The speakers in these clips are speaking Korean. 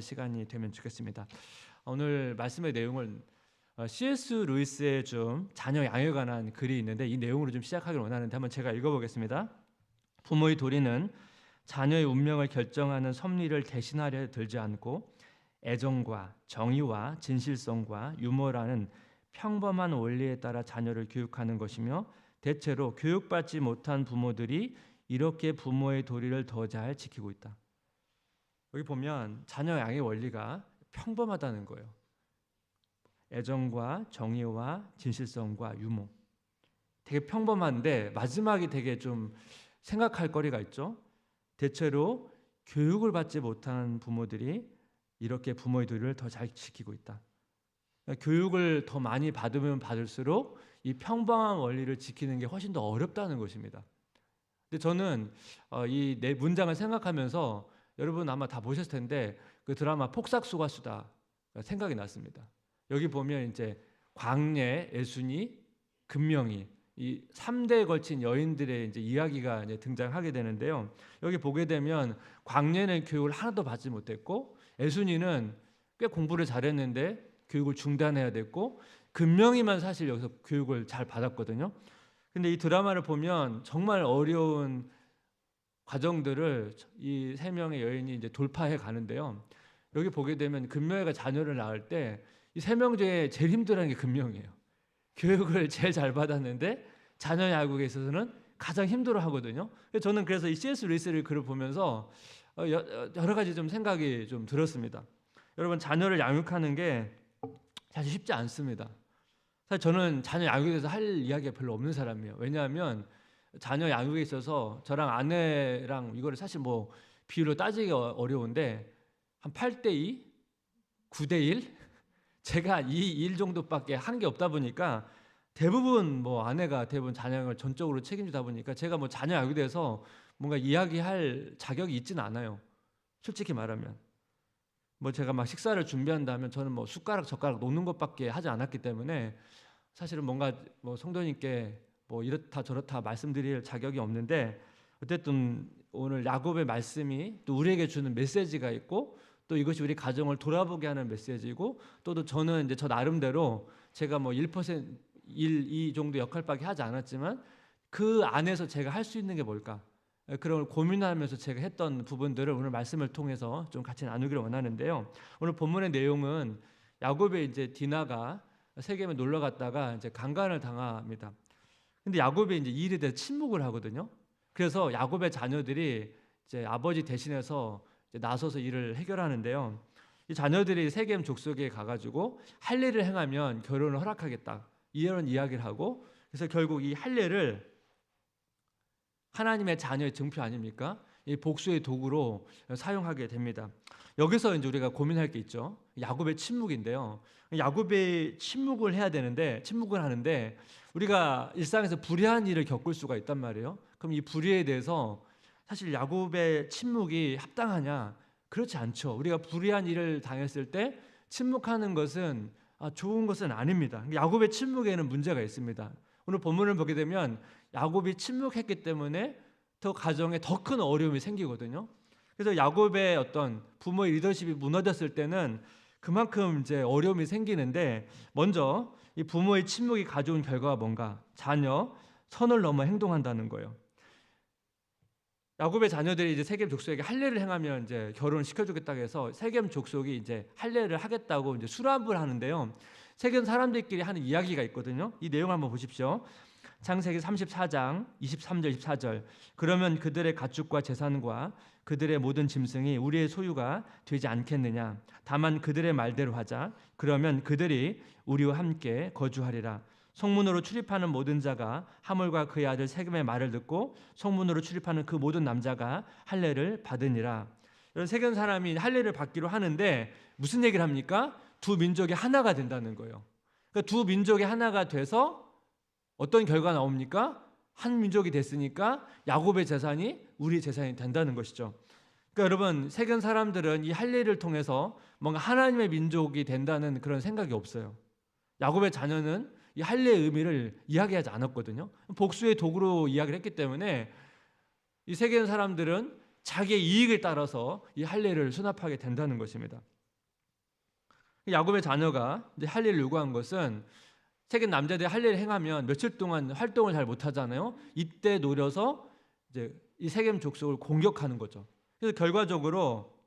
시간이 되면 좋겠습니다. 오늘 말씀의 내용은 C.S. 루이스의 좀 자녀 양육에 관한 글이 있는데 이 내용으로 좀 시작하기를 원하는데 한번 제가 읽어보겠습니다. 부모의 도리는 자녀의 운명을 결정하는 섭리를 대신하려 들지 않고 애정과 정의와 진실성과 유머라는 평범한 원리에 따라 자녀를 교육하는 것이며, 대체로 교육받지 못한 부모들이 이렇게 부모의 도리를 더 잘 지키고 있다. 여기 보면 자녀 양의 원리가 평범하다는 거예요. 애정과 정의와 진실성과 유머, 되게 평범한데 마지막이 되게 좀 생각할 거리가 있죠. 대체로 교육을 받지 못한 부모들이 이렇게 부모의 도리를 더 잘 지키고 있다. 교육을 더 많이 받으면 받을수록 이 평범한 원리를 지키는 게 훨씬 더 어렵다는 것입니다. 근데 저는 이 내 문장을 생각하면서, 여러분 아마 다 보셨을 텐데 그 드라마 폭삭소가수다 생각이 났습니다. 여기 보면 이제 광례, 애순이, 금명이, 이 3대에 걸친 여인들의 이제 이야기가 이제 등장하게 되는데요. 여기 보게 되면 광례는 교육을 하나도 받지 못했고, 애순이는 꽤 공부를 잘했는데 교육을 중단해야 됐고, 금명이만 사실 여기서 교육을 잘 받았거든요. 근데 이 드라마를 보면 정말 어려운 과정들을 이 세 명의 여인이 이제 돌파해 가는데요. 여기 보게 되면 금명이가 자녀를 낳을 때 이 세 명 중에 제일 힘들어하는 게 금명이에요. 교육을 제일 잘 받았는데 자녀 양육에 있어서는 가장 힘들어 하거든요. 저는 그래서 이 C.S. 루이스의 글을 보면서 여러 가지 좀 생각이 좀 들었습니다. 여러분, 자녀를 양육하는 게 사실 쉽지 않습니다. 사실 저는 자녀 양육에 대해서 할 이야기가 별로 없는 사람이에요. 왜냐하면 자녀 양육에 있어서 저랑 아내랑 이거를 사실 뭐 비율로 따지기 어려운데 한 8대2, 9대1, 제가 이 일 정도밖에 한 게 없다 보니까 대부분 뭐 아내가 대부분 자녀 양육을 전적으로 책임지다 보니까 제가 뭐 자녀 양육에 대해서 뭔가 이야기할 자격이 있지는 않아요. 솔직히 말하면 뭐 제가 막 식사를 준비한다면 저는 뭐 숟가락 젓가락 놓는 것밖에 하지 않았기 때문에 사실은 뭔가 뭐 성도님께 뭐 이렇다 저렇다 말씀드릴 자격이 없는데, 어쨌든 오늘 야곱의 말씀이 또 우리에게 주는 메시지가 있고, 또 이것이 우리 가정을 돌아보게 하는 메시지고, 또 저는 이제 저 나름대로 제가 뭐 1%, 2 정도 역할밖에 하지 않았지만 그 안에서 제가 할 수 있는 게 뭘까, 그런 걸 고민하면서 제가 했던 부분들을 오늘 말씀을 통해서 좀 같이 나누기를 원하는데요. 오늘 본문의 내용은 야곱의 이제 디나가 세겜에 놀러 갔다가 이제 강간을 당합니다. 근데 야곱이 이제 이 일에 대해 침묵을 하거든요. 그래서 야곱의 자녀들이 이제 아버지 대신해서 이제 나서서 일을 해결하는데요. 이 자녀들이 세겜 족속에 가가지고 할례를 행하면 결혼을 허락하겠다, 이런 이야기를 하고, 그래서 결국 이 할례를 하나님의 자녀의 증표 아닙니까? 이 복수의 도구로 사용하게 됩니다. 여기서 이제 우리가 고민할 게 있죠. 야곱의 침묵인데요. 야곱의 침묵을 해야 되는데, 침묵을 하는데 우리가 일상에서 불의한 일을 겪을 수가 있단 말이에요. 그럼 이 불의에 대해서 사실 야곱의 침묵이 합당하냐? 그렇지 않죠. 우리가 불의한 일을 당했을 때 침묵하는 것은 좋은 것은 아닙니다. 야곱의 침묵에는 문제가 있습니다. 오늘 본문을 보게 되면 야곱이 침묵했기 때문에 더 가정에 더 큰 어려움이 생기거든요. 그래서 야곱의 어떤 부모의 리더십이 무너졌을 때는 그만큼 이제 어려움이 생기는데, 먼저 이 부모의 침묵이 가져온 결과가 뭔가? 자녀 선을 넘어 행동한다는 거예요. 야곱의 자녀들이 이제 세겜 족속에게 할례를 행하면 이제 결혼을 시켜주겠다고 해서 세겜 족속이 이제 할례를 하겠다고 이제 수락을 하는데요. 세겜 사람들끼리 하는 이야기가 있거든요. 이 내용 한번 보십시오. 창세기 34장 23절 24절. 그러면 그들의 가축과 재산과 그들의 모든 짐승이 우리의 소유가 되지 않겠느냐. 다만 그들의 말대로 하자. 그러면 그들이 우리와 함께 거주하리라. 성문으로 출입하는 모든 자가 하몰과 그의 아들 세겜의 말을 듣고 성문으로 출입하는 그 모든 남자가 할례를 받으니라. 이런 세겜 사람이 할례를 받기로 하는데 무슨 얘기를 합니까? 두 민족이 하나가 된다는 거예요. 그러니까 두 민족이 하나가 돼서 어떤 결과가 나옵니까? 한 민족이 됐으니까 야곱의 재산이 우리 재산이 된다는 것이죠. 그러니까 여러분, 세겜 사람들은 이 할례를 통해서 뭔가 하나님의 민족이 된다는 그런 생각이 없어요. 야곱의 자녀는 이 할례의 의미를 이야기하지 않았거든요. 복수의 도구로 이야기를 했기 때문에 이 세겜 사람들은 자기의 이익을 따라서 이 할례를 수납하게 된다는 것입니다. 야곱의 자녀가 이제 할례를 요구한 것은 세겜 남자들이 할례를 행하면 며칠 동안 활동을 잘 못하잖아요. 이때 노려서 이제 이 세겜 족속을 공격하는 거죠. 그래서 결과적으로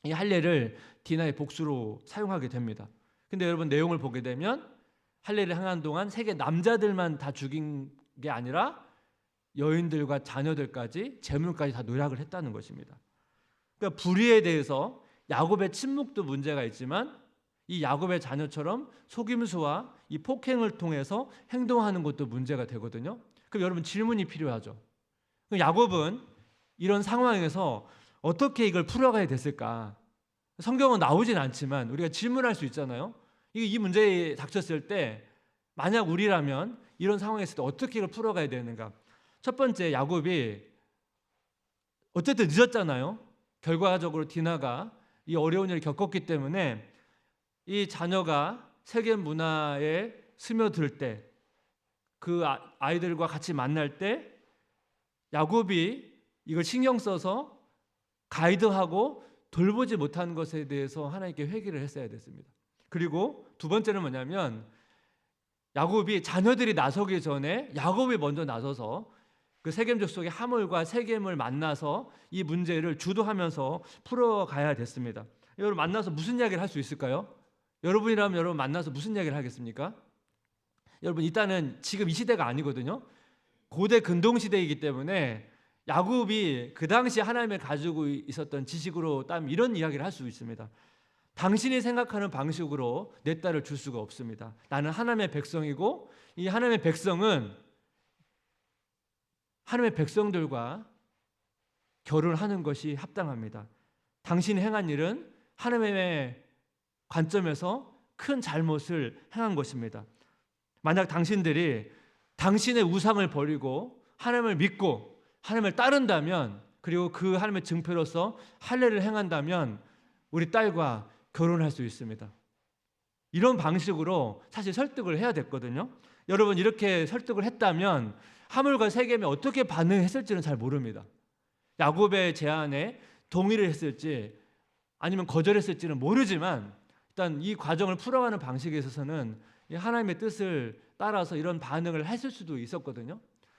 이 할례를 디나의 복수로 사용하게 됩니다. 근데 여러분 내용을 보게 되면 할례를 행한 동안 세겜 남자들만 다 죽인 게 아니라 여인들과 자녀들까지 재물까지 다 노략을 했다는 것입니다. 그러니까 불의에 대해서 야곱의 침묵도 문제가 있지만 이 야곱의 자녀처럼 속임수와 이 폭행을 통해서 행동하는 것도 문제가 되거든요. 그럼 여러분 질문이 필요하죠. 그럼 야곱은 이런 상황에서 어떻게 이걸 풀어가야 됐을까? 성경은 나오진 않지만 우리가 질문할 수 있잖아요. 이 문제에 닥쳤을 때 만약 우리라면 이런 상황에 있을 때 어떻게 이걸 풀어가야 되는가? 첫 번째, 야곱이 어쨌든 늦었잖아요. 결과적으로 디나가 이 어려운 일을 겪었기 때문에 이 자녀가 세겜 문화에 스며들 때, 그 아이들과 같이 만날 때 야곱이 이걸 신경 써서 가이드하고 돌보지 못한 것에 대해서 하나님께 회개를 했어야 됐습니다. 그리고 두 번째는 뭐냐면 야곱이 자녀들이 나서기 전에 야곱이 먼저 나서서 그 세겜 족속의 하몰과 세겜을 만나서 이 문제를 주도하면서 풀어가야 됐습니다. 여러분 만나서 무슨 이야기를 할 수 있을까요? 여러분이라면 여러분 만나서 무슨 이야기를 하겠습니까? 여러분 일단은 지금 이 시대가 아니거든요. 고대 근동 시대이기 때문에 야곱이 그 당시 하나님을 가지고 있었던 지식으로 따면 이런 이야기를 할 수 있습니다. 당신이 생각하는 방식으로 내 딸을 줄 수가 없습니다. 나는 하나님의 백성이고 이 하나님의 백성은 하나님의 백성들과 결혼하는 것이 합당합니다. 당신이 행한 일은 하나님의 관점에서 큰 잘못을 행한 것입니다. 만약 당신들이 당신의 우상을 버리고 하나님을 믿고 하나님을 따른다면, 그리고 그 하나님의 증표로서 할례를 행한다면 우리 딸과 결혼할 수 있습니다. 이런 방식으로 사실 설득을 해야 됐거든요. 여러분 이렇게 설득을 했다면 하물과 세겜이 어떻게 반응했을지는 잘 모릅니다. 야곱의 제안에 동의를 했을지 아니면 거절했을지는 모르지만 일단 이 과정을 풀어가는 방식에 있어서는 하나님의 뜻을 따라서 이런 반응을 했을 수도 있었거든요.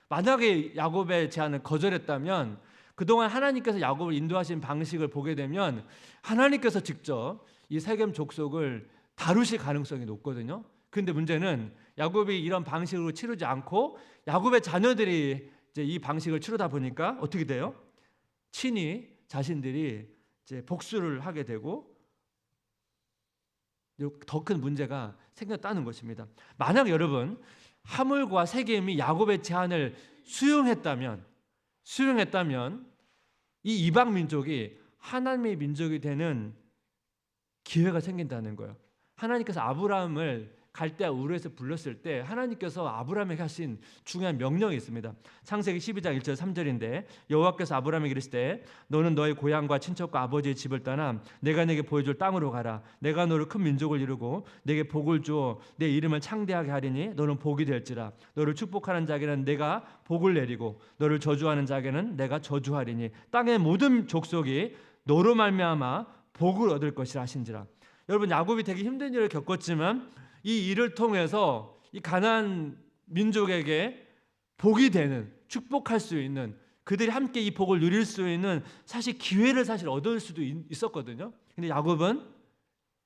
만약에 야곱의 제안을 거절했다면 그동안 하나님께서 야곱을 인도하신 방식을 보게 되면 하나님께서 직접 이 세겜 족속을 다루실 가능성이 높거든요. 그런데 문제는 야곱이 이런 방식으로 치르지 않고 야곱의 자녀들이 이제 이 방식을 치르다 보니까 어떻게 돼요? 친히 자신들이 이제 복수를 하게 되고 더 큰 문제가 생겼다는 것입니다. 만약 여러분 하물과 세겜이 야곱의 제안을 수용했다면 이 이방 민족이 하나님의 민족이 되는 기회가 생긴다는 거예요. 하나님께서 아브라함을 갈대아 우르에서 불렀을 때 하나님께서 아브라함에게 하신 중요한 명령이 있습니다. 창세기 12장 1절 3절인데 여호와께서 아브라함에게 이르시되 너는 너의 고향과 친척과 아버지의 집을 떠나 내가 네게 보여줄 땅으로 가라. 내가 너를 큰 민족을 이루고 네게 복을 주어 내 이름을 창대하게 하리니 너는 복이 될지라. 너를 축복하는 자에게는 내가 복을 내리고 너를 저주하는 자에게는 내가 저주하리니 땅의 모든 족속이 너로 말미암아 복을 얻을 것이라 하신지라. 여러분 야곱이 되게 힘든 일을 겪었지만 이 일을 통해서 이 가나안 민족에게 복이 되는, 축복할 수 있는, 그들이 함께 이 복을 누릴 수 있는 사실 기회를 사실 얻을 수도 있었거든요. 근데 야곱은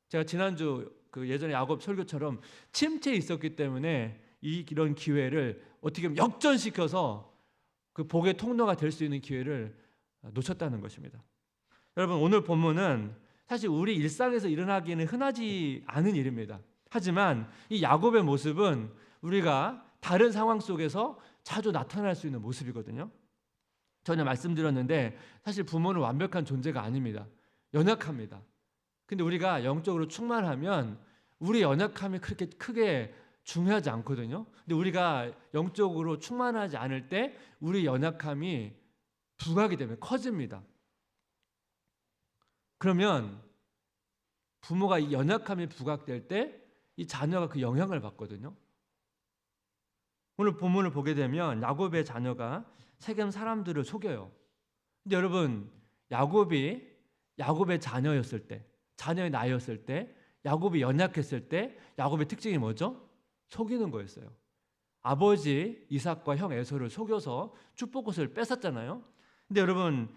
제가 지난주 그 예전에 야곱 설교처럼 침체에 있었기 때문에 이런 기회를 어떻게 보면 역전시켜서 그 복의 통로가 될 수 있는 기회를 놓쳤다는 것입니다. 여러분 오늘 본문은 사실 우리 일상에서 일어나기는 흔하지 않은 일입니다. 하지만 이 야곱의 모습은 우리가 다른 상황 속에서 자주 나타날 수 있는 모습이거든요. 전에 말씀드렸는데 사실 부모는 완벽한 존재가 아닙니다. 연약합니다. 근데 우리가 영적으로 충만하면 우리 연약함이 그렇게 크게 중요하지 않거든요. 근데 우리가 영적으로 충만하지 않을 때 우리 연약함이 부각이 되면 커집니다. 그러면 부모가 이 연약함이 부각될 때 이 자녀가 그 영향을 받거든요. 오늘 본문을 보게 되면 야곱의 자녀가 세겜 사람들을 속여요. 근데 여러분, 야곱의 자녀였을 때, 자녀의 나이였을 때, 야곱이 연약했을 때 야곱의 특징이 뭐죠? 속이는 거였어요. 아버지 이삭과 형 에서를 속여서 축복것을 뺏었잖아요. 근데 여러분,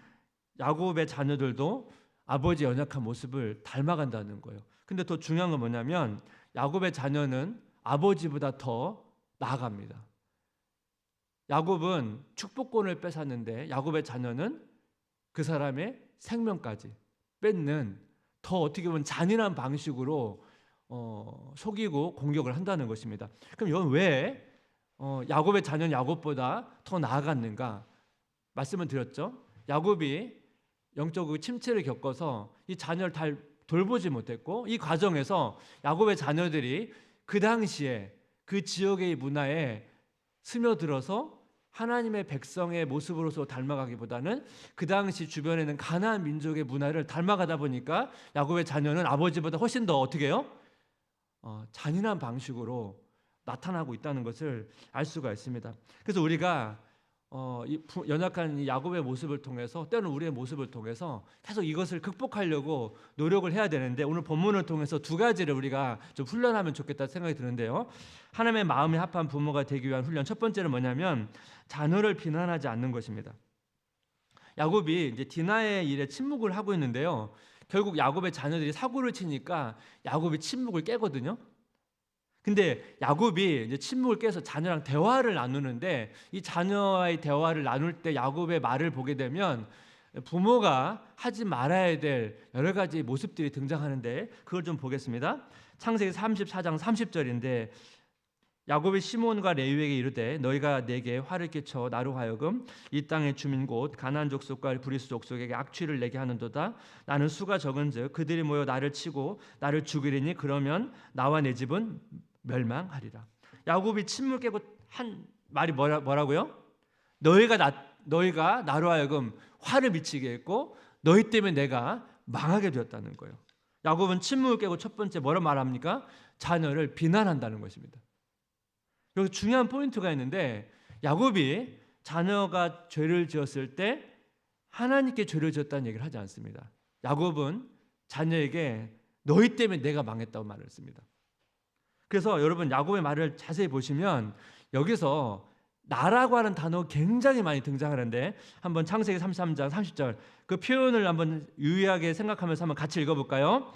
야곱의 자녀들도 아버지 연약한 모습을 닮아간다는 거예요. 근데 더 중요한 건 뭐냐면 야곱의 자녀는 아버지보다 더 나아갑니다. 야곱은 축복권을 뺏었는데 야곱의 자녀는 그 사람의 생명까지 뺏는, 더 어떻게 보면 잔인한 방식으로 속이고 공격을 한다는 것입니다. 그럼 이건 왜 야곱의 자녀는 야곱보다 더 나아갔는가? 말씀을 드렸죠. 야곱이 영적으로 침체를 겪어서 이 자녀를 잘 돌보지 못했고, 이 과정에서 야곱의 자녀들이 그 당시에 그 지역의 문화에 스며들어서 하나님의 백성의 모습으로서 닮아가기보다는 그 당시 주변에는 가나안 민족의 문화를 닮아가다 보니까 야곱의 자녀는 아버지보다 훨씬 더 어떻게 해요? 잔인한 방식으로 나타나고 있다는 것을 알 수가 있습니다. 그래서 우리가 연약한 이 야곱의 모습을 통해서, 때로는 우리의 모습을 통해서 계속 이것을 극복하려고 노력을 해야 되는데, 오늘 본문을 통해서 두 가지를 우리가 좀 훈련하면 좋겠다 생각이 드는데요. 하나님의 마음에 합한 부모가 되기 위한 훈련, 첫 번째는 뭐냐면 자녀를 비난하지 않는 것입니다. 야곱이 이제 디나의 일에 침묵을 하고 있는데요. 결국 야곱의 자녀들이 사고를 치니까 야곱이 침묵을 깨거든요. 근데 야곱이 이제 침묵을 깨서 자녀랑 대화를 나누는데, 이 자녀와의 대화를 나눌 때 야곱의 말을 보게 되면 부모가 하지 말아야 될 여러 가지 모습들이 등장하는데, 그걸 좀 보겠습니다. 창세기 34장 30절인데 야곱이 시몬과 레위에게 이르되 너희가 내게 화를 끼쳐 나로 하여금 이 땅의 주민 곧 가나안 족속과 브리스 족속에게 악취를 내게 하는도다. 나는 수가 적은즉 그들이 모여 나를 치고 나를 죽이리니 그러면 나와 내 집은 멸망하리라. 야곱이 침묵 깨고 한 말이 뭐라고요? 너희가 나로 하여금 화를 미치게 했고 너희 때문에 내가 망하게 되었다는 거예요. 야곱은 침묵을 깨고 첫 번째 뭐라 말합니까? 자녀를 비난한다는 것입니다. 여기 중요한 포인트가 있는데, 야곱이 자녀가 죄를 지었을 때 하나님께 죄를 지었다는 얘기를 하지 않습니다. 야곱은 자녀에게 너희 때문에 내가 망했다고 말을 했습니다. 그래서 여러분, 야곱의 말을 자세히 보시면 여기서 나라고 하는 단어가 굉장히 많이 등장하는데, 한번 창세기 33장 30절 그 표현을 한번 유의하게 생각하면서 한번 같이 읽어볼까요?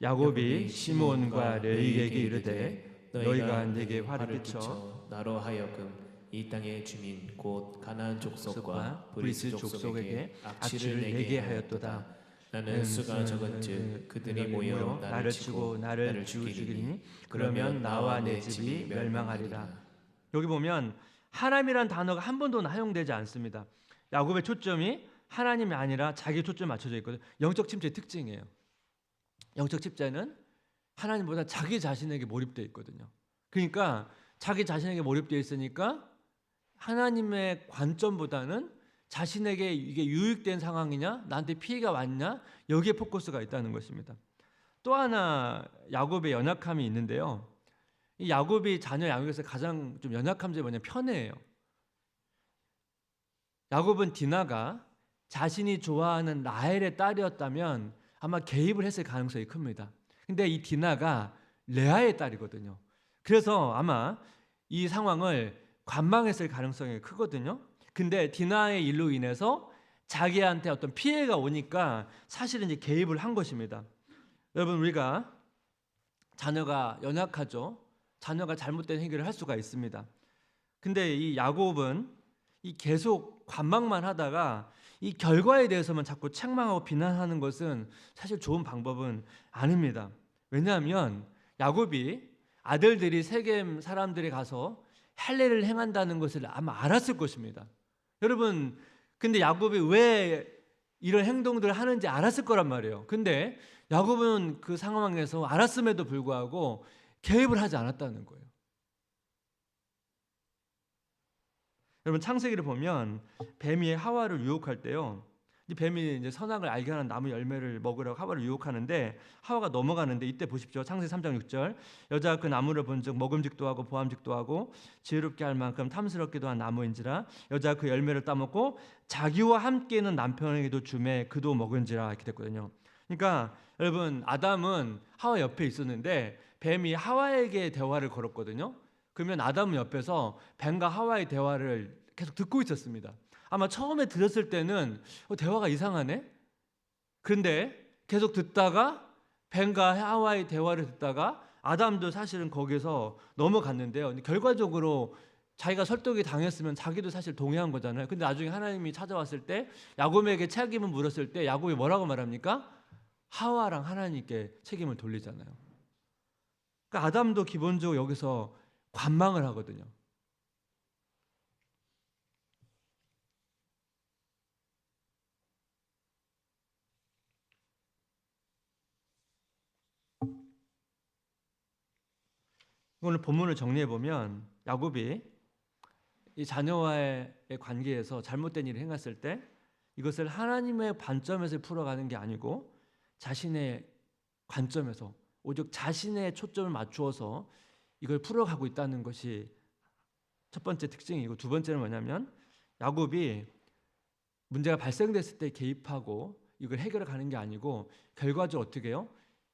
야곱이 시몬과 레위에게 이르되 너희가 내게 화를 끼쳐 나로 하여금 이 땅의 주민 곧 가나안 족속과 브리스 족속에게 악취를 내게 하였도다. 나는 수가 적은즉 그들이 모여 나를 치고 나를 죽이리니 그러면 나와 내 집이 멸망하리라. 여기 보면 하나님이란 단어가 한 번도 사용되지 않습니다. 야곱의 초점이 하나님이 아니라 자기 초점에 맞춰져 있거든요. 영적 침체의 특징이에요. 영적 침체는 하나님보다 자기 자신에게 몰입되어 있거든요. 그러니까 자기 자신에게 몰입되어 있으니까 하나님의 관점보다는 자신에게 이게 유익된 상황이냐, 나한테 피해가 왔냐, 여기에 포커스가 있다는 것입니다. 또 하나 야곱의 연약함이 있는데요. 이 야곱이 자녀 양육에서 가장 좀 연약한 점이 뭐냐면 편애예요. 야곱은 디나가 자신이 좋아하는 라헬의 딸이었다면 아마 개입을 했을 가능성이 큽니다. 근데 이 디나가 레아의 딸이거든요. 그래서 아마 이 상황을 관망했을 가능성이 크거든요. 근데 디나의 일로 인해서 자기한테 어떤 피해가 오니까 사실은 이제 개입을 한 것입니다. 여러분, 우리가 자녀가 연약하죠. 자녀가 잘못된 행위를 할 수가 있습니다. 근데 이 야곱은 이 계속 관망만 하다가 이 결과에 대해서만 자꾸 책망하고 비난하는 것은 사실 좋은 방법은 아닙니다. 왜냐하면 야곱이 아들들이 세겜 사람들이 가서 할례를 행한다는 것을 아마 알았을 것입니다. 여러분, 근데 야곱이 왜 이런 행동들을 하는지 알았을 거란 말이에요. 근데 야곱은 그 상황에서 알았음에도 불구하고 개입을 하지 않았다는 거예요. 여러분, 창세기를 보면 뱀이 하와를 유혹할 때요, 이 뱀이 이제 선악을 알게 하는 나무 열매를 먹으라고 하와를 유혹하는데 하와가 넘어가는데 이때 보십시오. 창세기 3장 6절 여자가 그 나무를 본즉 먹음직도 하고 보암직도 하고 지혜롭게 할 만큼 탐스럽기도 한 나무인지라 여자가 그 열매를 따먹고 자기와 함께 있는 남편에게도 주매 그도 먹은지라 이렇게 됐거든요. 그러니까 여러분 아담은 하와 옆에 있었는데 뱀이 하와에게 대화를 걸었거든요. 그러면 아담은 옆에서 뱀과 하와의 대화를 계속 듣고 있었습니다. 아마 처음에 들었을 때는 대화가 이상하네. 그런데 계속 듣다가 뱀과 하와의 대화를 듣다가 아담도 사실은 거기서 넘어갔는데요. 근데 결과적으로 자기가 설득이 당했으면 자기도 사실 동의한 거잖아요. 근데 나중에 하나님이 찾아왔을 때 야곱에게 책임을 물었을 때 야곱이 뭐라고 말합니까? 하와랑 하나님께 책임을 돌리잖아요. 그러니까 아담도 기본적으로 여기서 관망을 하거든요. 오늘 본문을 정리해 보면 야곱이 이 자녀와의 관계에서 잘못된 일을 행했을 때 이것을 하나님의 관점에서 풀어가는 게 아니고 자신의 관점에서 오직 자신의 초점을 맞추어서 이걸 풀어가고 있다는 것이 첫 번째 특징이고 두 번째는 뭐냐면 야곱이 문제가 발생됐을 때 개입하고 이걸 해결해 가는 게 아니고 결과적으로 어떻게 해요?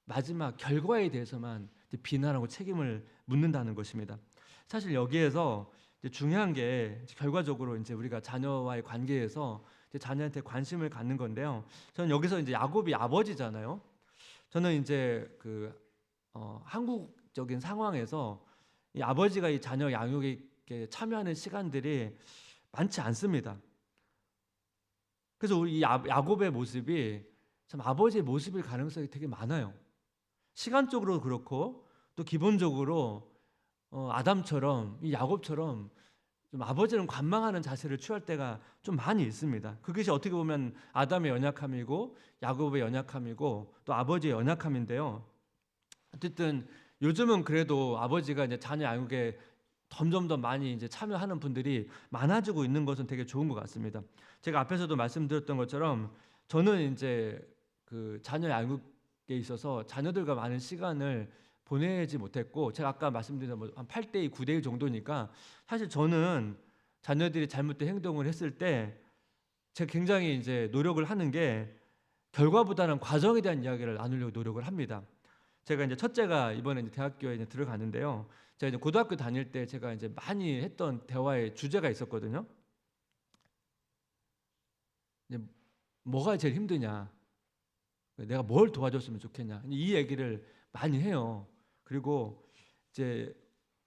마지막 결과에 대해서만 비난하고 책임을 묻는다는 것입니다. 사실 여기에서 이제 중요한 게 결과적으로 이제 우리가 자녀와의 관계에서 이제 자녀한테 관심을 갖는 건데요. 저는 여기서 이제 야곱이 아버지잖아요. 저는 이제 한국적인 상황에서 이 아버지가 이 자녀 양육에 참여하는 시간들이 많지 않습니다. 그래서 우리 이 야곱의 모습이 참 아버지의 모습일 가능성이 되게 많아요. 시간적으로 그렇고 또 기본적으로 아담처럼 이 야곱처럼 좀 아버지를 관망하는 자세를 취할 때가 좀 많이 있습니다. 그것이 어떻게 보면 아담의 연약함이고 야곱의 연약함이고 또 아버지의 연약함인데요. 어쨌든 요즘은 그래도 아버지가 이제 자녀 양육에 점점 더 많이 이제 참여하는 분들이 많아지고 있는 것은 되게 좋은 것 같습니다. 제가 앞에서도 말씀드렸던 것처럼 저는 이제 그 자녀 양육에 있어서 자녀들과 많은 시간을 보내지 못했고 제가 아까 말씀드린 한 8대2, 9대1 정도니까 사실 저는 자녀들이 잘못된 행동을 했을 때 제가 굉장히 이제 노력을 하는 게 결과보다는 과정에 대한 이야기를 나누려고 노력을 합니다. 제가 이제 첫째가 이번에 이제 대학교에 이제 들어가는데요. 제가 이제 고등학교 다닐 때 제가 이제 많이 했던 대화의 주제가 있었거든요. 이제 뭐가 제일 힘드냐? 내가 뭘 도와줬으면 좋겠냐? 이 얘기를 많이 해요. 그리고 이제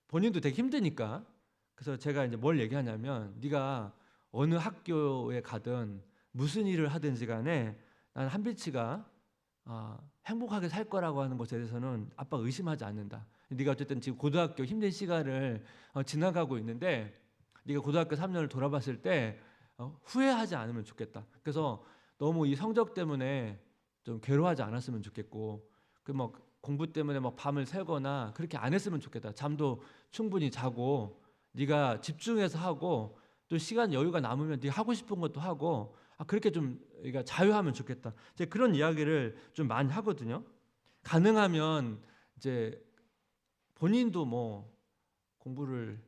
본인도 되게 힘드니까 그래서 제가 이제 뭘 얘기하냐면 네가 어느 학교에 가든 무슨 일을 하든지 간에 난 한빛이가 행복하게 살 거라고 하는 것에 대해서는 아빠가 의심하지 않는다. 네가 어쨌든 지금 고등학교 힘든 시간을 지나가고 있는데 네가 고등학교 3년을 돌아봤을 때 후회하지 않으면 좋겠다. 그래서 너무 이 성적 때문에 좀 괴로워하지 않았으면 좋겠고 뭐 공부 때문에 막 밤을 새거나 그렇게 안 했으면 좋겠다. 잠도 충분히 자고 네가 집중해서 하고 또 시간 여유가 남으면 네가 하고 싶은 것도 하고 그렇게 좀 그러니까 자유하면 좋겠다. 이제 그런 이야기를 좀 많이 하거든요. 가능하면 이제 본인도 뭐 공부를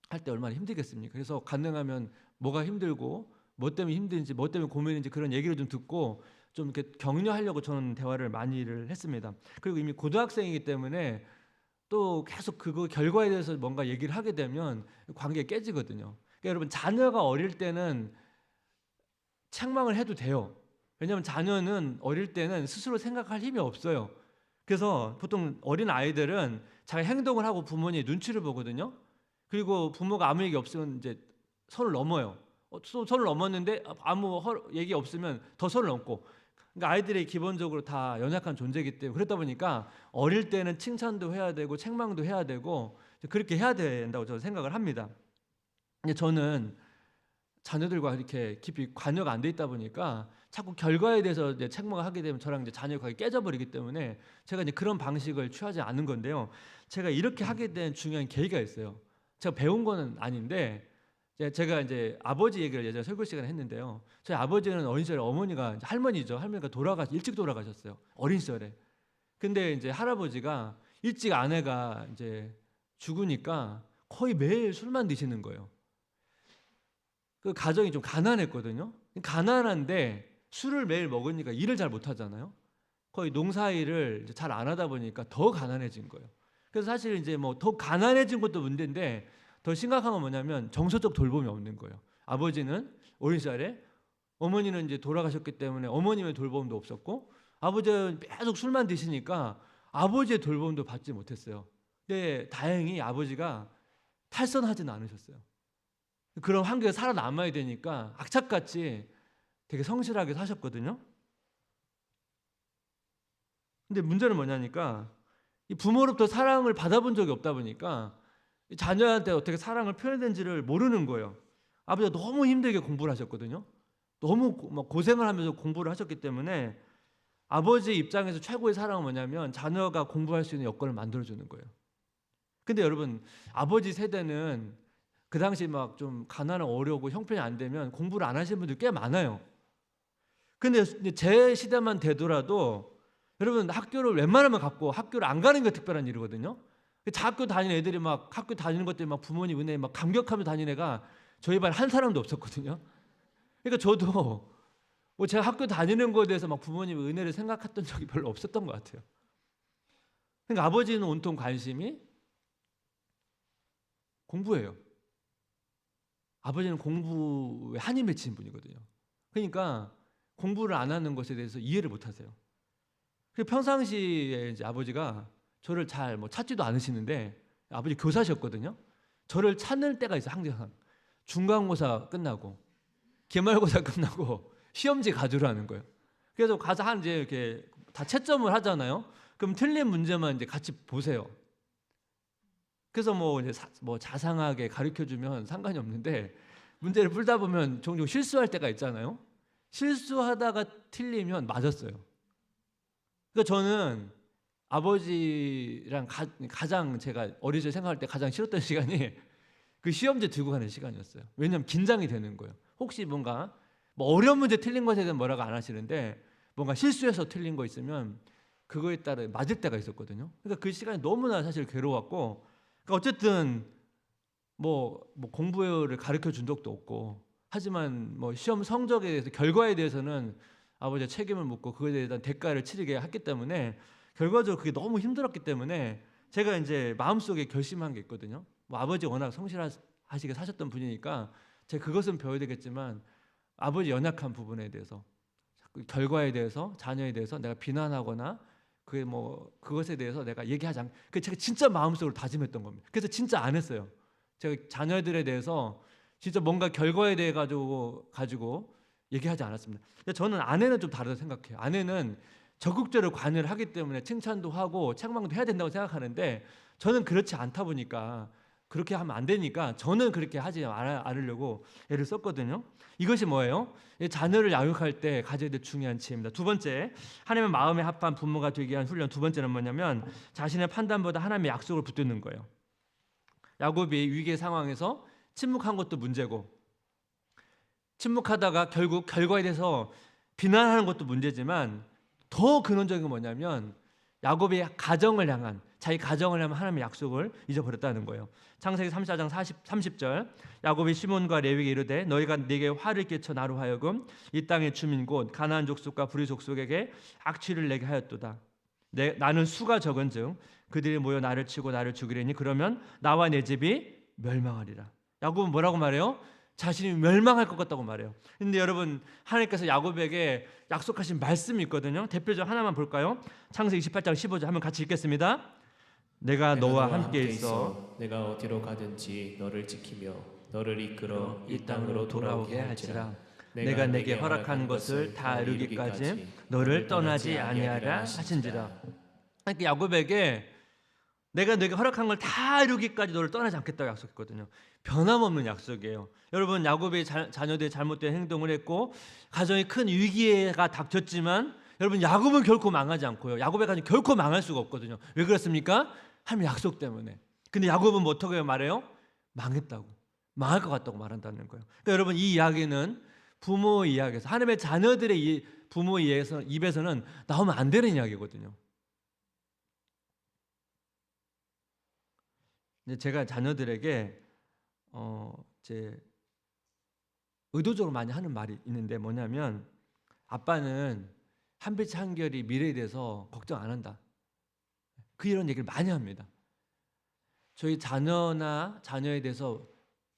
할 때 얼마나 힘들겠습니까? 그래서 가능하면 뭐가 힘들고 뭐 때문에 힘든지 뭐 때문에 고민인지 그런 얘기를 좀 듣고 좀 이렇게 격려하려고 저는 대화를 많이를 했습니다. 그리고 이미 고등학생이기 때문에 또 계속 그거 결과에 대해서 뭔가 얘기를 하게 되면 관계가 깨지거든요. 그러니까 여러분 자녀가 어릴 때는 책망을 해도 돼요. 왜냐하면 자녀는 어릴 때는 스스로 생각할 힘이 없어요. 그래서 보통 어린 아이들은 자기 행동을 하고 부모님 눈치를 보거든요. 그리고 부모가 아무 얘기 없으면 이제 선을 넘어요. 선을 넘었는데 아무 얘기 없으면 더 선을 넘고. 그러니까 아이들이 기본적으로 다 연약한 존재이기 때문에 그렇다 보니까 어릴 때는 칭찬도 해야 되고 책망도 해야 되고 그렇게 해야 된다고 저는 생각을 합니다. 근데 저는 자녀들과 이렇게 깊이 관여가 안 돼 있다 보니까 자꾸 결과에 대해서 이제 책망을 하게 되면 저랑 이제 자녀의 관계가 깨져버리기 때문에 제가 이제 그런 방식을 취하지 않은 건데요. 제가 이렇게 하게 된 중요한 계기가 있어요. 제가 배운 거는 아닌데 제가 이제 아버지 얘기를 예전에 설교 시간에 했는데요. 저희 아버지는 어린 시절에 어머니가 이제 할머니죠. 할머니가 일찍 돌아가셨어요. 어린 시절에. 근데 이제 할아버지가 일찍 아내가 이제 죽으니까 거의 매일 술만 드시는 거예요. 그 가정이 좀 가난했거든요. 가난한데 술을 매일 먹으니까 일을 잘 못하잖아요. 거의 농사일을 잘 안 하다 보니까 더 가난해진 거예요. 그래서 사실 이제 뭐 더 가난해진 것도 문제인데 더 심각한 건 뭐냐면 정서적 돌봄이 없는 거예요. 아버지는 어린 시절에, 어머니는 이제 돌아가셨기 때문에 어머님의 돌봄도 없었고, 아버지는 계속 술만 드시니까 아버지의 돌봄도 받지 못했어요. 근데 다행히 아버지가 탈선하지는 않으셨어요. 그런 환경에 살아남아야 되니까 악착같이 되게 성실하게 사셨거든요. 근데 문제는 뭐냐니까 이 부모로부터 사랑을 받아본 적이 없다 보니까 자녀한테 어떻게 사랑을 표현된지를 모르는 거예요. 아버지가 너무 힘들게 공부를 하셨거든요. 너무 고생을 하면서 공부를 하셨기 때문에 아버지 입장에서 최고의 사랑은 뭐냐면 자녀가 공부할 수 있는 여건을 만들어주는 거예요. 근데 여러분, 아버지 세대는 그 당시 막 좀 가난하고 어려우고 형편이 안 되면 공부를 안 하시는 분들 꽤 많아요. 근데 제 시대만 되더라도 여러분, 학교를 웬만하면 갔고 학교를 안 가는 게 특별한 일이거든요. 학교 다니는 애들이 막 학교 다니는 것들이 막 부모님 은혜에 막 감격하며 다니는 애가 저희 반 한 사람도 없었거든요. 그러니까 저도 뭐 제가 학교 다니는 거에 대해서 막 부모님 은혜를 생각했던 적이 별로 없었던 것 같아요. 그러니까 아버지는 온통 관심이 공부예요. 아버지는 공부에 한이 맺힌 분이거든요. 그러니까 공부를 안 하는 것에 대해서 이해를 못 하세요. 평상시에 이제 아버지가 저를 잘 찾지도 않으시는데, 아버지 교사셨거든요. 저를 찾는 때가 있어요. 항상 중간고사 끝나고 기말고사 끝나고 시험지 가져라는 거예요. 그래서 가서 한 이제 이렇게 다 채점을 하잖아요. 그럼 틀린 문제만 이제 같이 보세요. 그래서 이제 자상하게 가르쳐 주면 상관이 없는데, 문제를 풀다 보면 종종 실수할 때가 있잖아요. 실수하다가 틀리면 맞았어요. 그러니까 저는 아버지랑 가장 제가 어릴 때 생각할 때 가장 싫었던 시간이 그 시험지 들고 가는 시간이었어요. 왜냐하면 긴장이 되는 거예요. 혹시 뭔가 어려운 문제 틀린 것에 대한 뭐라고 안 하시는데, 뭔가 실수해서 틀린 거 있으면 그거에 따라 맞을 때가 있었거든요. 그러니까 그 시간이 너무나 사실 괴로웠고, 그러니까 어쨌든 공부를 가르쳐 준 적도 없고, 하지만 시험 성적에 대해서, 결과에 대해서는 아버지가 책임을 묻고 그거에 대한 대가를 치르게 했기 때문에 결과적으로 그게 너무 힘들었기 때문에 제가 이제 마음속에 결심한 게 있거든요. 아버지 워낙 성실하시게 사셨던 분이니까 제가 그것은 배워야 되겠지만, 아버지 연약한 부분에 대해서, 결과에 대해서, 자녀에 대해서 내가 비난하거나 그것에 대해서 내가 얘기하지 않고, 제가 진짜 마음속으로 다짐했던 겁니다. 그래서 진짜 안 했어요. 제가 자녀들에 대해서 진짜 뭔가 결과에 대해 가지고 얘기하지 않았습니다. 근데 저는 아내는 좀 다르다고 생각해요. 아내는 적극적으로 관여를 하기 때문에 칭찬도 하고 책망도 해야 된다고 생각하는데, 저는 그렇지 않다 보니까, 그렇게 하면 안 되니까 저는 그렇게 하지 않으려고 애를 썼거든요. 이것이 뭐예요? 자녀를 양육할 때 가져야 될 중요한 지혜입니다. 두 번째, 하나님의 마음에 합한 부모가 되기 위한 훈련. 두 번째는 뭐냐면 자신의 판단보다 하나님의 약속을 붙드는 거예요. 야곱이 위기의 상황에서 침묵한 것도 문제고, 침묵하다가 결국 결과에 대해서 비난하는 것도 문제지만, 더 근원적인 건 뭐냐면 야곱이 자기 가정을 향한 하나님의 약속을 잊어버렸다는 거예요. 창세기 34장 30절, 야곱이 시몬과 레위에게 이르되 너희가 네게 화를 끼쳐 나로 하여금 이 땅의 주민 곧 가나안 족속과 브리 족속에게 악취를 내게 하였도다. 나는 수가 적은즉 그들이 모여 나를 치고 나를 죽이려니 그러면 나와 내 집이 멸망하리라. 야곱은 뭐라고 말해요? 자신이 멸망할 것 같다고 말해요. 근데 여러분, 하나님께서 야곱에게 약속하신 말씀이 있거든요. 대표적 하나만 볼까요? 창세기 28장 15절 한번 같이 읽겠습니다. 내가 너와 함께 있어 내가 어디로 가든지 너를 지키며 너를 이끌어 이 땅으로 돌아오게 할지라. 내가 내게 허락한 것을 다 이루기까지 너를 떠나지 아니하라 하신지라. 그러니까 야곱에게 내가 내게 허락한 걸 다 이루기까지 너를 떠나지 않겠다고 약속했거든요. 변함없는 약속이에요. 여러분, 야곱의 자녀들이 잘못된 행동을 했고 가정이 큰 위기가 닥쳤지만, 여러분, 야곱은 결코 망하지 않고요. 야곱의 가정이 결코 망할 수가 없거든요. 왜 그렇습니까? 하나님의 약속 때문에. 근데 야곱은 어떻게 말해요? 망했다고. 망할 것 같다고 말한다는 거예요. 그러니까 여러분, 이 이야기는 부모 이야기에서, 하나님의 자녀들의 이 부모 입에서는 나오면 안 되는 이야기거든요. 제가 자녀들에게 제 의도적으로 많이 하는 말이 있는데, 뭐냐면 아빠는 한 빛 한결이 미래에 대해서 걱정 안 한다. 이런 얘기를 많이 합니다. 저희 자녀에 대해서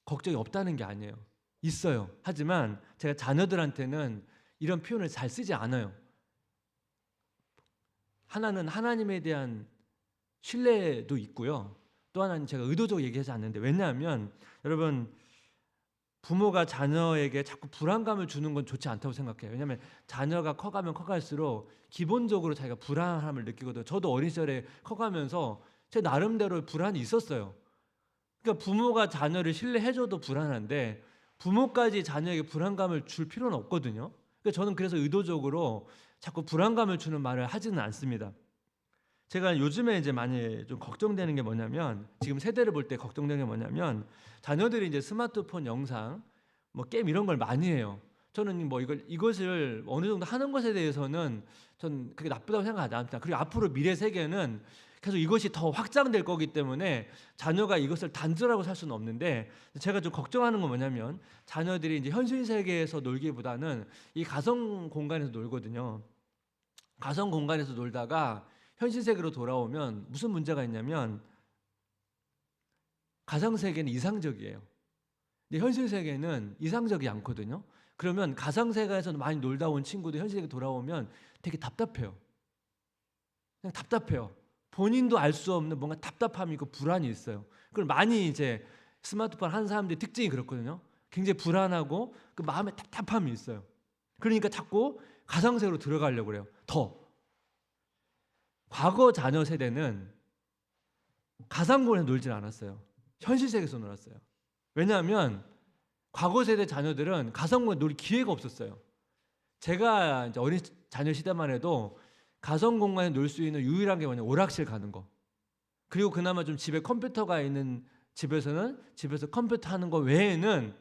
걱정이 없다는 게 아니에요. 있어요. 하지만 제가 자녀들한테는 이런 표현을 잘 쓰지 않아요. 하나는 하나님에 대한 신뢰도 있고요. 또 하나는 제가 의도적으로 얘기하지 않는데, 왜냐하면 여러분, 부모가 자녀에게 자꾸 불안감을 주는 건 좋지 않다고 생각해요. 왜냐하면 자녀가 커가면 커갈수록 기본적으로 자기가 불안함을 느끼거든요. 저도 어린 시절에 커가면서 제 나름대로 불안이 있었어요. 그러니까 부모가 자녀를 신뢰해줘도 불안한데 부모까지 자녀에게 불안감을 줄 필요는 없거든요. 그러니까 저는 그래서 의도적으로 자꾸 불안감을 주는 말을 하지는 않습니다. 제가 요즘에 이제 많이 좀 걱정되는 게 뭐냐면, 지금 세대를 볼 때 걱정되는 게 뭐냐면, 자녀들이 이제 스마트폰 영상, 뭐 게임 이런 걸 많이 해요. 저는 뭐 이것을 어느 정도 하는 것에 대해서는 전 그게 나쁘다고 생각하지 않습니다. 그리고 앞으로 미래 세계는 계속 이것이 더 확장될 거기 때문에 자녀가 이것을 단절하고 살 수는 없는데, 제가 좀 걱정하는 건 뭐냐면, 자녀들이 이제 현실 세계에서 놀기보다는 이 가상 공간에서 놀거든요. 가상 공간에서 놀다가 현실 세계로 돌아오면 무슨 문제가 있냐면, 가상 세계는 이상적이에요. 근데 현실 세계는 이상적이 않거든요. 그러면 가상 세계에서는 많이 놀다 온 친구도 현실 세계 돌아오면 되게 답답해요. 그냥 답답해요. 본인도 알 수 없는 뭔가 답답함이 있고 불안이 있어요. 그걸 많이 이제 스마트폰 하는 사람들의 특징이 그렇거든요. 굉장히 불안하고 그 마음에 답답함이 있어요. 그러니까 자꾸 가상 세계로 들어가려고 그래요. 과거 자녀 세대는 가상공간에서 놀질 않았어요. 현실 세계에서 놀았어요. 왜냐하면 과거 세대 자녀들은 가상공간에 놀 기회가 없었어요. 제가 이제 어린 자녀 시대만 해도 가상공간에 놀 수 있는 유일한 게 뭐냐면 오락실 가는 거. 그리고 그나마 좀 집에 컴퓨터가 있는 집에서는 집에서 컴퓨터 하는 거 외에는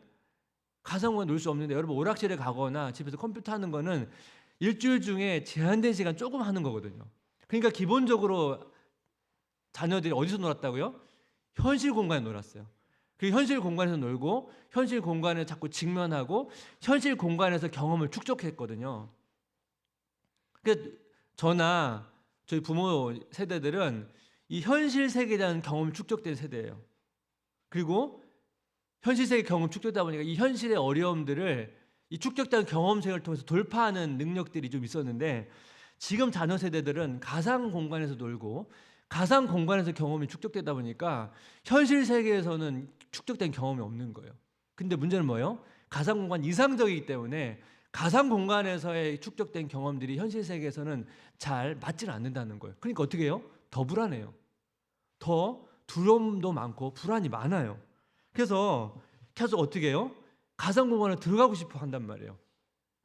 가상공간에 놀 수 없는데, 여러분 오락실에 가거나 집에서 컴퓨터 하는 거는 일주일 중에 제한된 시간 조금 하는 거거든요. 그러니까 기본적으로 자녀들이 어디서 놀았다고요? 현실 공간에 놀았어요. 그 현실 공간에서 놀고 현실 공간에 자꾸 직면하고 현실 공간에서 경험을 축적했거든요. 그러니까 저나 저희 부모 세대들은 이 현실 세계에 대한 경험이 축적된 세대예요. 그리고 현실 세계 경험 축적되다 보니까 이 현실의 어려움들을 이 축적된 경험 세계를 통해서 돌파하는 능력들이 좀 있었는데, 지금 자녀 세대들은 가상 공간에서 놀고 가상 공간에서 경험이 축적되다 보니까 현실 세계에서는 축적된 경험이 없는 거예요. 근데 문제는 뭐예요? 가상 공간 이상적이기 때문에 가상 공간에서의 축적된 경험들이 현실 세계에서는 잘 맞지는 않는다는 거예요. 그러니까 어떻게 해요? 더 불안해요. 더 두려움도 많고 불안이 많아요. 그래서 계속 어떻게 해요? 가상 공간에 들어가고 싶어 한단 말이에요.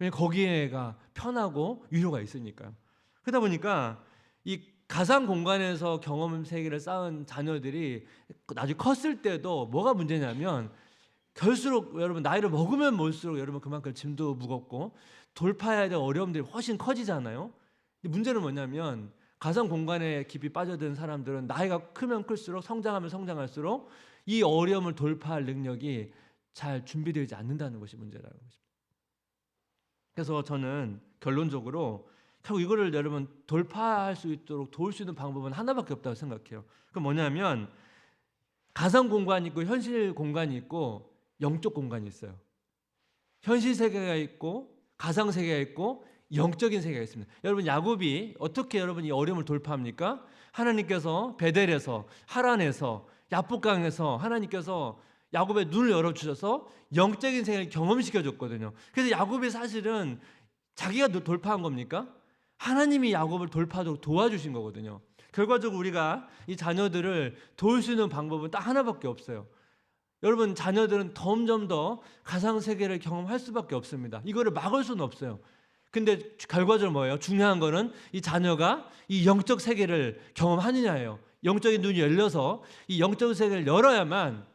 왜냐면 거기에가 편하고 위로가 있으니까요. 그러다 보니까 이 가상 공간에서 경험 세계를 쌓은 자녀들이 나중에 컸을 때도 뭐가 문제냐면, 결수록 여러분 나이를 먹으면 먹을수록 여러분 그만큼 짐도 무겁고 돌파해야 될 어려움들이 훨씬 커지잖아요. 근데 문제는 뭐냐면, 가상 공간에 깊이 빠져든 사람들은 나이가 크면 클수록, 성장하면 성장할수록 이 어려움을 돌파할 능력이 잘 준비되지 않는다는 것이 문제라는 것입니다. 그래서 저는 결론적으로 결국 이거를 여러분 돌파할 수 있도록 도울 수 있는 방법은 하나밖에 없다고 생각해요. 그건 뭐냐면, 가상 공간이 있고 현실 공간이 있고 영적 공간이 있어요. 현실 세계가 있고 가상 세계가 있고 영적인 세계가 있습니다. 여러분 야곱이 어떻게 여러분 이 어려움을 돌파합니까? 하나님께서 베델에서, 하란에서, 야복강에서 하나님께서 야곱의 눈을 열어주셔서 영적인 세계를 경험시켜 줬거든요. 그래서 야곱이 사실은 자기가 돌파한 겁니까? 하나님이 야곱을 돌파하도록 도와주신 거거든요. 결과적으로 우리가 이 자녀들을 도울 수 있는 방법은 딱 하나밖에 없어요. 여러분 자녀들은 점점 더 가상 세계를 경험할 수밖에 없습니다. 이거를 막을 수는 없어요. 근데 결과적으로 뭐예요? 중요한 거는 이 자녀가 이 영적 세계를 경험하느냐예요. 영적인 눈이 열려서 이 영적 세계를 열어야만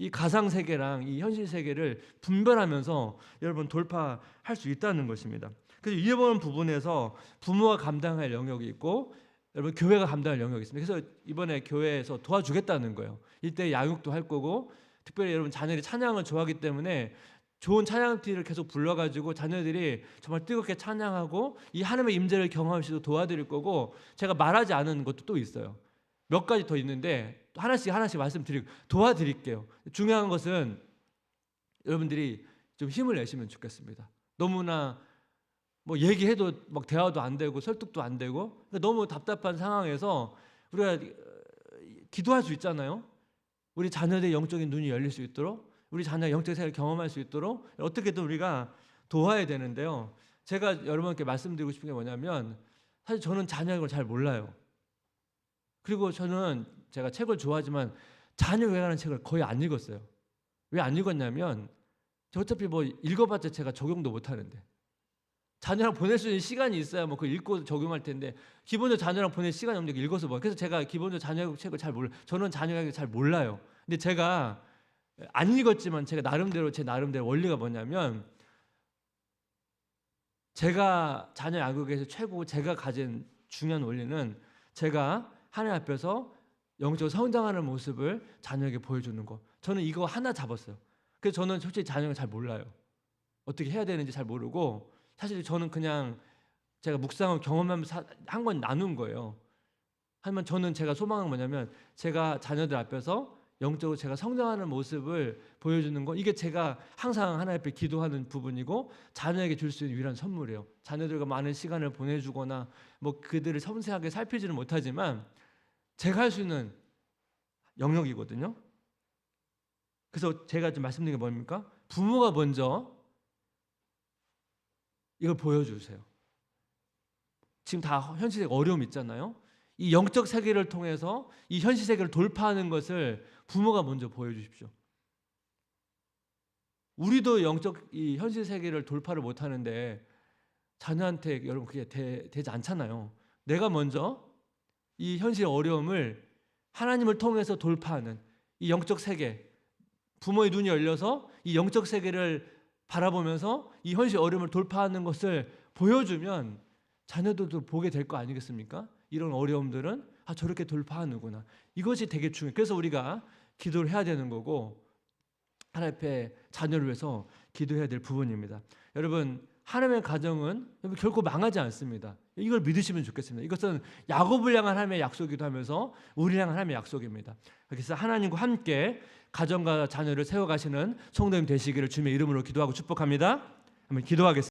이 가상 세계랑 이 현실 세계를 분별하면서 여러분 돌파할 수 있다는 것입니다. 그래서 이번 부분에서 부모가 감당할 영역이 있고 여러분 교회가 감당할 영역이 있습니다. 그래서 이번에 교회에서 도와주겠다는 거예요. 이때 양육도 할 거고, 특별히 여러분 자녀들이 찬양을 좋아하기 때문에 좋은 찬양팀을 계속 불러가지고 자녀들이 정말 뜨겁게 찬양하고 이 하나님의 임재를 경험할 수 있도록 도와드릴 거고, 제가 말하지 않은 것도 또 있어요. 몇 가지 더 있는데 하나씩 말씀드리고 도와드릴게요. 중요한 것은 여러분들이 좀 힘을 내시면 좋겠습니다. 너무나 뭐 얘기해도 막 대화도 안 되고 설득도 안 되고 너무 답답한 상황에서 우리가 기도할 수 있잖아요. 우리 자녀들의 영적인 눈이 열릴 수 있도록, 우리 자녀의 영적 세계를 경험할 수 있도록 어떻게든 우리가 도와야 되는데요. 제가 여러분께 말씀드리고 싶은 게 뭐냐면, 사실 저는 자녀를 잘 몰라요. 그리고 저는 제가 책을 좋아하지만 자녀에 관한 책을 거의 안 읽었어요. 왜 안 읽었냐면 저 어차피 뭐 읽어봤자 제가 적용도 못 하는데, 자녀랑 보낼 수 있는 시간이 있어야 뭐 그걸 읽고 적용할 텐데 기본적으로 자녀랑 보낼 시간이 없는데 읽어서 뭐, 그래서 제가 기본적으로 자녀 책을 잘 몰라요. 저는 자녀에게 잘 몰라요. 근데 제가 안 읽었지만 제가 나름대로 제 나름대로 원리가 뭐냐면, 제가 자녀 양육에서 최고 제가 가진 중요한 원리는 제가 하나님 앞에서 영적으로 성장하는 모습을 자녀에게 보여주는 거. 저는 이거 하나 잡았어요. 그래서 저는 솔직히 자녀를 잘 몰라요. 어떻게 해야 되는지 잘 모르고, 사실 저는 그냥 제가 묵상을 경험하면서 한 건 나눈 거예요. 하지만 저는 제가 소망은 뭐냐면, 제가 자녀들 앞에서 영적으로 제가 성장하는 모습을 보여주는 거, 이게 제가 항상 하나님 앞에 기도하는 부분이고 자녀에게 줄 수 있는 유일한 선물이에요. 자녀들과 많은 시간을 보내주거나 뭐 그들을 섬세하게 살피지는 못하지만 제가 할 수 있는 영역이거든요. 그래서 제가 좀 말씀드린 게 뭡니까? 부모가 먼저 이걸 보여주세요. 지금 다 현실에 어려움 있잖아요. 이 영적 세계를 통해서 이 현실 세계를 돌파하는 것을 부모가 먼저 보여주십시오. 우리도 영적 이 현실 세계를 돌파를 못하는데 자녀한테 여러분 그게 되지 않잖아요. 내가 먼저 이 현실 어려움을 하나님을 통해서 돌파하는 이 영적 세계, 부모의 눈이 열려서 이 영적 세계를 바라보면서 이 현실 어려움을 돌파하는 것을 보여주면 자녀들도 보게 될 거 아니겠습니까? 이런 어려움들은 저렇게 돌파하는구나. 이것이 되게 중요해요. 그래서 우리가 기도를 해야 되는 거고, 하나님 앞에 자녀를 위해서 기도해야 될 부분입니다. 여러분, 하나님의 가정은 결코 망하지 않습니다. 이걸 믿으시면 좋겠습니다. 이것은 야곱을 향한 하나님의 약속이기도 하면서 우리를 향한 하나님의 약속입니다. 그래서 하나님과 함께 가정과 자녀를 세워가시는 성도님 되시기를 주님의 이름으로 기도하고 축복합니다. 한번 기도하겠습니다.